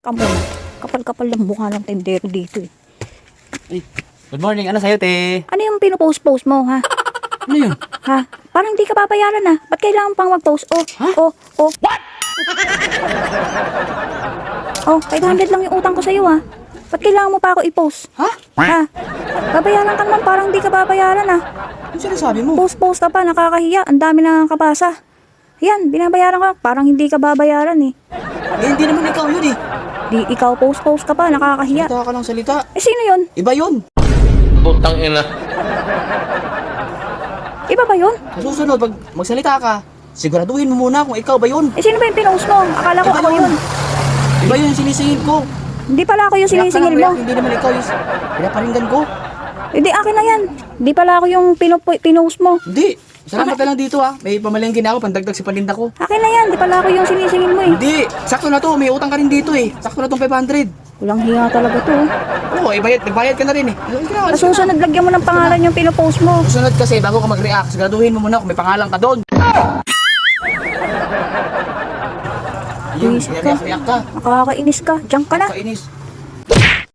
Kamo na. Kapal-kapal ng mukha ng tendero dito eh. Ay, good morning. Ano sa'yo, te? Ano yung pinupost-post mo, ha? Ano yun? Ha? Parang hindi ka babayaran, ha? Ba't kailangan pang mag-post? Oh, Ha? oh, oh. What? Oh, 500 lang yung utang ko sa'yo, ha? Ba't kailangan mo pa ako i-post? Ha? Ha? Babayaran ka naman, parang hindi ka babayaran, ha? Ano sinasabi mo? Post-post ka pa, nakakahiya. Ang dami na nakakabasa. Yan, binabayaran ka. Parang hindi ka babayaran, eh. Eh, hindi naman ikaw yun eh. Di ikaw post-post ka pa, nakakahiya. Salita ka lang salita. Eh, sino yun? Iba yun. Putang ina. Iba ba yun? Sa susunod, pag magsalita ka, siguraduhin mo muna kung ikaw ba yun. Eh, sino ba yung pinost mo? Akala ko Iba ako yun. yun. Iba yun yung sinisingil ko. Hindi pala ako yung sinisingil mo. Hindi naman ikaw yung pinaparinggan ko. Hindi, akin na yan. Hindi pala ako yung pinost mo. Hindi. Salamat na lang dito ha. May pamalengke na ako, pandagdag si paninda ko. Akin na yan. Hindi pala ako yung sinisingil mo eh. Hindi. Sakto na to. May utang ka rin dito eh. Sakto na tong 500. Walang hiya talaga to. Oo, nagbayad ka na rin eh. Sa susunod, lagyan mo ng pangalan yung pinopost mo. Susunod kasi, bago ka mag-react, siguraduhin mo muna kung may pangalan ka doon. Ayun, Buisit ka. react ka. Nakakainis ka. Diyan ka na. Kainis.